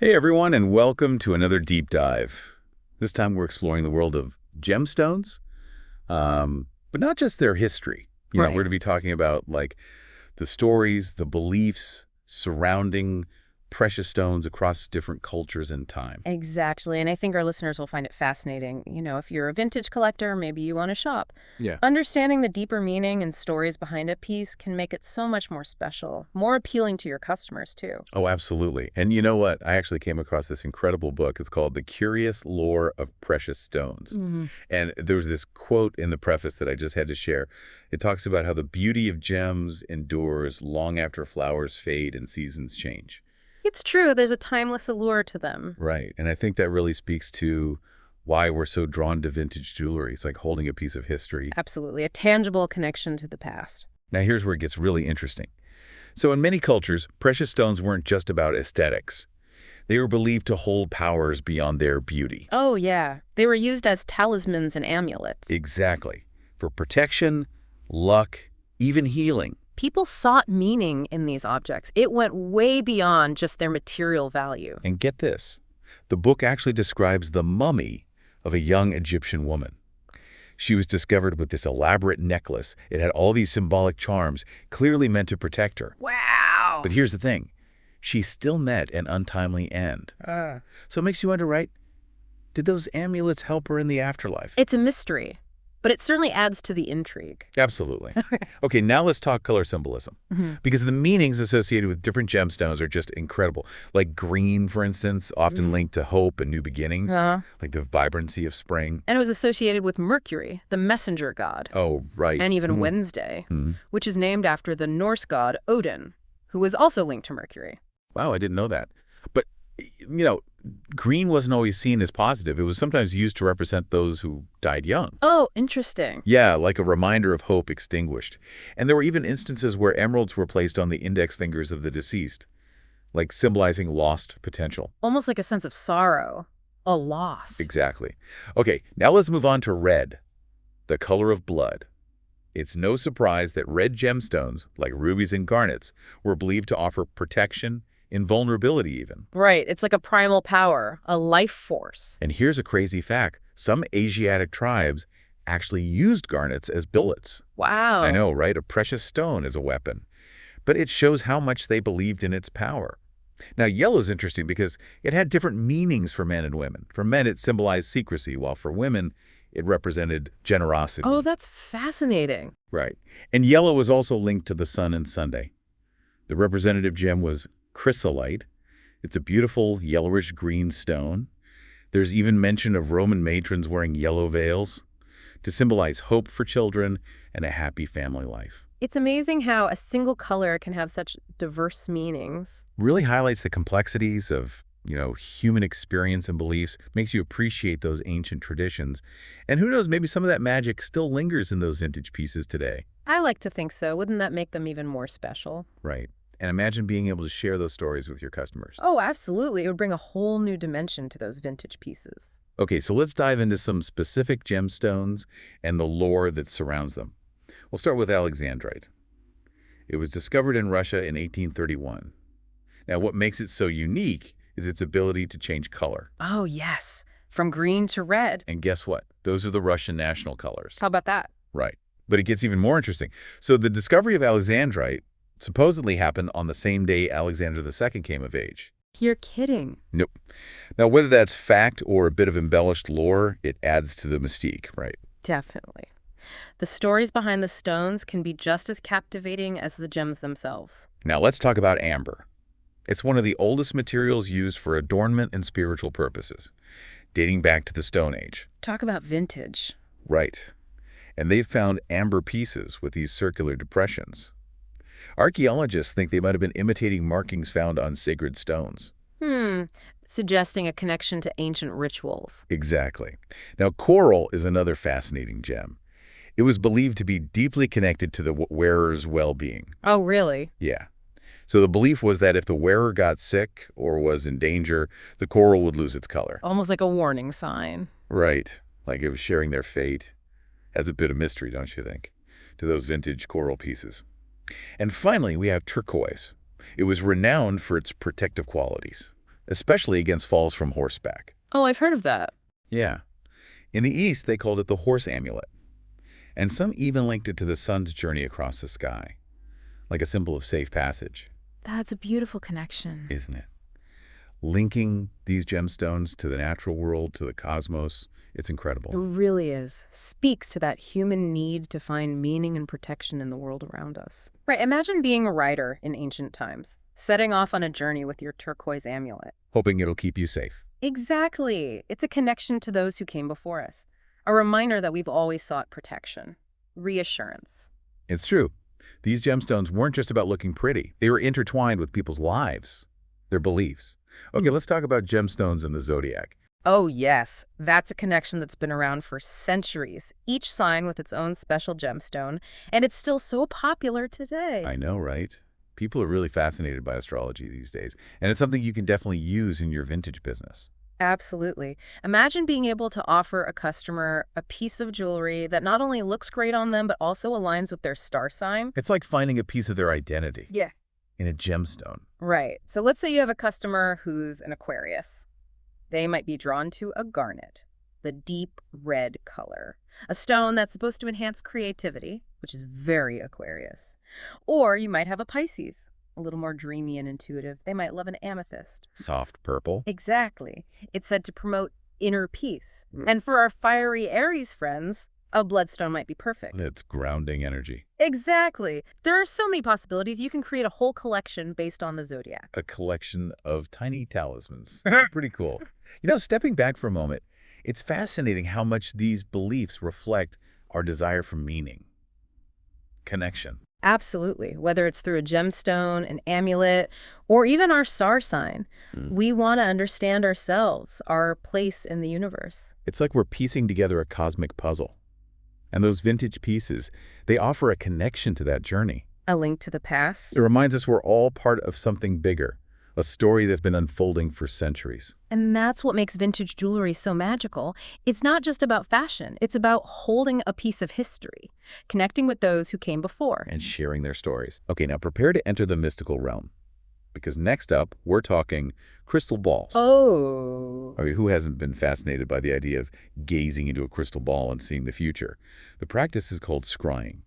Hey everyone, and welcome to another deep dive. This time we're exploring the world of gemstones, but not just their history. We're Right. going to be talking about like the stories, the beliefs surrounding precious stones across different cultures and time. Exactly. And I think our listeners will find it fascinating. If you're a vintage collector, maybe you want to shop. Yeah. Understanding the deeper meaning and stories behind a piece can make it so much more special, more appealing to your customers, too. Oh, absolutely. And you know what? I actually came across this incredible book. It's called The Curious Lore of Precious Stones. Hmm. And there was this quote in the preface that I just had to share. It talks about how the beauty of gems endures long after flowers fade and seasons change. It's true, there's a timeless allure to them. Right. And I think that really speaks to why we're so drawn to vintage jewelry. It's like holding a piece of history. Absolutely. A tangible connection to the past. Now, here's where it gets really interesting. So in many cultures, precious stones weren't just about aesthetics. They were believed to hold powers beyond their beauty. Oh, yeah. They were used as talismans and amulets. Exactly. For protection, luck, even healing. People sought meaning in these objects. It went way beyond just their material value. And get this, the book actually describes the mummy of a young Egyptian woman. She was discovered with this elaborate necklace. It had all these symbolic charms, clearly meant to protect her. Wow. But here's the thing. She still met an untimely end. So it makes you wonder, right? Did those amulets help her in the afterlife? It's a mystery, but it certainly adds to the intrigue. Absolutely. Okay, now let's talk color symbolism. Because the meanings associated with different gemstones are just incredible. Like green, for instance, often linked to hope and new beginnings, like the vibrancy of spring. And it was associated with Mercury, the messenger god, Oh, right. and even Wednesday, Mhm. which is named after the Norse god Odin, who was also linked to Mercury. Wow, I didn't know that. But, you know, green wasn't always seen as positive. It was sometimes used to represent those who died young. Oh, interesting. Yeah, like a reminder of hope extinguished. And there were even instances where emeralds were placed on the index fingers of the deceased, like symbolizing lost potential. Almost like a sense of sorrow, a loss. Exactly. Okay, now let's move on to red, the color of blood. It's no surprise that red gemstones, like rubies and garnets, were believed to offer protection, invulnerability even. Right, it's like a primal power, a life force. And here's a crazy fact. Some Asiatic tribes actually used garnets as bullets. Wow. I know, right? A precious stone as a weapon. But it shows how much they believed in its power. Now, yellow is interesting because it had different meanings for men and women. For men, it symbolized secrecy, while for women, it represented generosity. Oh, that's fascinating. Right. And yellow was also linked to the sun and Sunday. The representative gem was chrysolite. It's a beautiful yellowish-green stone. There's even mention of Roman matrons wearing yellow veils to symbolize hope for children and a happy family life. It's amazing how a single color can have such diverse meanings. Really highlights the complexities of, human experience and beliefs, makes you appreciate those ancient traditions. And who knows, maybe some of that magic still lingers in those vintage pieces today. I like to think so. Wouldn't that make them even more special? Right. And imagine being able to share those stories with your customers. Oh, absolutely. It would bring a whole new dimension to those vintage pieces. Okay, so let's dive into some specific gemstones and the lore that surrounds them. We'll start with alexandrite. It was discovered in Russia in 1831. Now, what makes it so unique is its ability to change color. Oh, yes. From green to red. And guess what? Those are the Russian national colors. How about that? Right. But it gets even more interesting. So the discovery of alexandrite supposedly happened on the same day Alexander II came of age. You're kidding. Nope. Now, whether that's fact or a bit of embellished lore, it adds to the mystique, right? Definitely. The stories behind the stones can be just as captivating as the gems themselves. Now, let's talk about amber. It's one of the oldest materials used for adornment and spiritual purposes, dating back to the Stone Age. Talk about vintage. Right. And they've found amber pieces with these circular depressions. Archaeologists think they might have been imitating markings found on sacred stones. Suggesting a connection to ancient rituals. Exactly. Now, coral is another fascinating gem. It was believed to be deeply connected to the wearer's well-being. Oh, really? Yeah. So the belief was that if the wearer got sick or was in danger, the coral would lose its color. Almost like a warning sign. Right. Like it was sharing their fate. Adds a bit of mystery, don't you think, to those vintage coral pieces. And finally, we have turquoise. It was renowned for its protective qualities. especially against falls from horseback. Oh, I've heard of that. Yeah. In the East, they called it the horse amulet. And some even linked it to the sun's journey across the sky, like a symbol of safe passage. That's a beautiful connection. Isn't it? Linking these gemstones to the natural world, to the cosmos, it's It incredible. really is. Speaks to that human need to find meaning and protection in the world around us. Right, imagine being a rider in ancient times, setting off on a journey with your turquoise amulet. Hoping it'll keep you safe. Exactly. It's a connection to those who came before us. A reminder that we've always sought protection. Reassurance. It's true. These gemstones weren't just about looking pretty. They were intertwined with people's lives, their beliefs. Okay, let's talk about gemstones and the zodiac. Oh, yes. That's a connection that's been around for centuries. Each sign with its own special gemstone, and it's still so popular today. I know, right? People are really fascinated by astrology these days, and it's something you can definitely use in your vintage business. Absolutely. Imagine being able to offer a customer a piece of jewelry that not only looks great on them, but also aligns with their star sign. It's like finding a piece of their identity Yeah. in a gemstone. Right. So let's say you have a customer who's an Aquarius. They might be drawn to a garnet, the deep red color, a stone that's supposed to enhance creativity, which is very Aquarius. Or you might have a Pisces, a little more dreamy and intuitive. They might love an amethyst. Soft purple. Exactly. It's said to promote inner peace. And for our fiery Aries friends, a bloodstone might be perfect. It's grounding energy. Exactly. There are so many possibilities. You can create a whole collection based on the zodiac. A collection of tiny talismans. Pretty cool. Stepping back for a moment, it's fascinating how much these beliefs reflect our desire for meaning, connection. Absolutely. Whether it's through a gemstone, an amulet, or even our star sign, we want to understand ourselves, our place in the universe. It's like we're piecing together a cosmic puzzle. And those vintage pieces, they offer a connection to that journey. A link to the past. It reminds us we're all part of something bigger, a story that's been unfolding for centuries. And that's what makes vintage jewelry so magical. It's not just about fashion. It's about holding a piece of history, connecting with those who came before. And sharing their stories. Okay, now prepare to enter the mystical realm. Because next up, we're talking crystal balls. Oh. I mean, who hasn't been fascinated by the idea of gazing into a crystal ball and seeing the future? The practice is called scrying.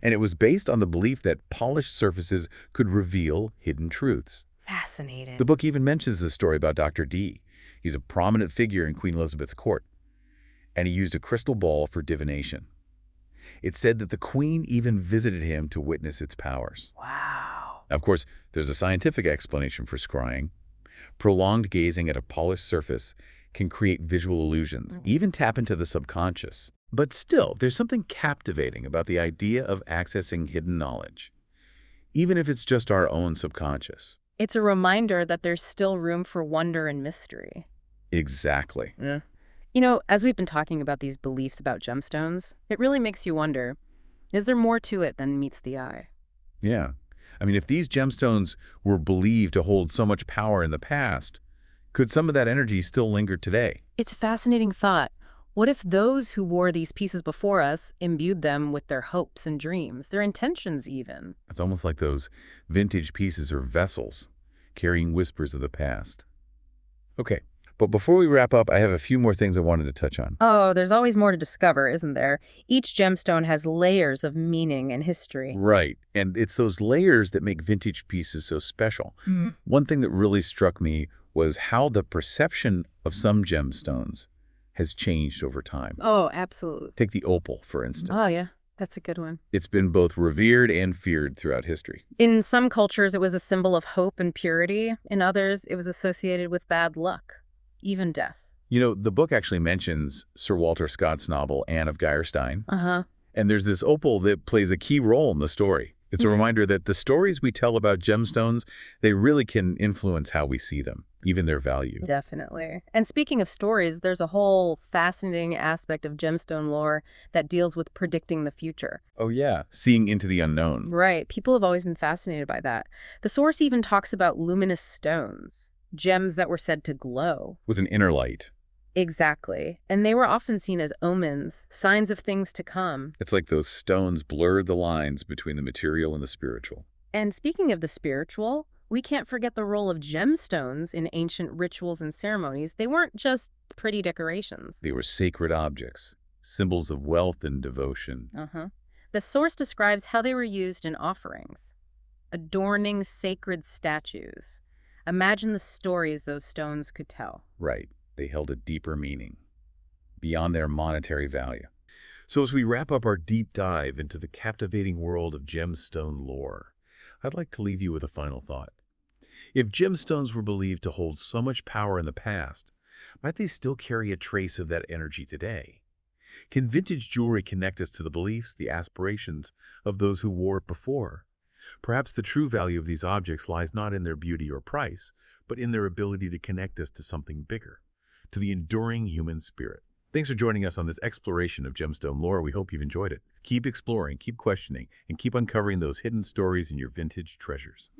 And it was based on the belief that polished surfaces could reveal hidden truths. Fascinating. The book even mentions this story about Dr. D. He's a prominent figure in Queen Elizabeth's court, and he used a crystal ball for divination. It's said that the Queen even visited him to witness its powers. Wow. Now, of course, there's a scientific explanation for scrying. Prolonged gazing at a polished surface can create visual illusions, even tap into the subconscious. But still, there's something captivating about the idea of accessing hidden knowledge, even if it's just our own subconscious. It's a reminder that there's still room for wonder and mystery. Exactly. Yeah. As we've been talking about these beliefs about gemstones, it really makes you wonder, is there more to it than meets the eye? Yeah. I mean, if these gemstones were believed to hold so much power in the past, could some of that energy still linger today? It's a fascinating thought. What if those who wore these pieces before us imbued them with their hopes and dreams, their intentions even? It's almost like those vintage pieces are vessels, carrying whispers of the past. Okay, but before we wrap up, I have a few more things I wanted to touch on. Oh, there's always more to discover, isn't there? Each gemstone has layers of meaning and history. Right, and it's those layers that make vintage pieces so special. One thing that really struck me was how the perception of some gemstones has changed over time. Oh, absolutely. Take the opal, for instance. Oh, yeah. That's a good one. It's been both revered and feared throughout history. In some cultures, it was a symbol of hope and purity. In others, it was associated with bad luck, even death. The book actually mentions Sir Walter Scott's novel, Anne of Geierstein. Uh-huh. And there's this opal that plays a key role in the story. It's a reminder that the stories we tell about gemstones, they really can influence how we see them, even their value. Definitely. And speaking of stories, there's a whole fascinating aspect of gemstone lore that deals with predicting the future. Oh, yeah. Seeing into the unknown. Right. People have always been fascinated by that. The source even talks about luminous stones, gems that were said to glow. Was an inner light. Exactly. And they were often seen as omens, signs of things to come. It's like those stones blurred the lines between the material and the spiritual. And speaking of the spiritual, We can't forget the role of gemstones in ancient rituals and ceremonies. They weren't just pretty decorations. They were sacred objects, symbols of wealth and devotion. Uh-huh. The source describes how they were used in offerings, adorning sacred statues. Imagine the stories those stones could tell. Right. They held a deeper meaning, beyond their monetary value. So as we wrap up our deep dive into the captivating world of gemstone lore, I'd like to leave you with a final thought. If gemstones were believed to hold so much power in the past, might they still carry a trace of that energy today? Can vintage jewelry connect us to the beliefs, the aspirations of those who wore it before? Perhaps the true value of these objects lies not in their beauty or price, but in their ability to connect us to something bigger, to the enduring human spirit. Thanks for joining us on this exploration of gemstone lore. We hope you've enjoyed it. Keep exploring, keep questioning, and keep uncovering those hidden stories in your vintage treasures.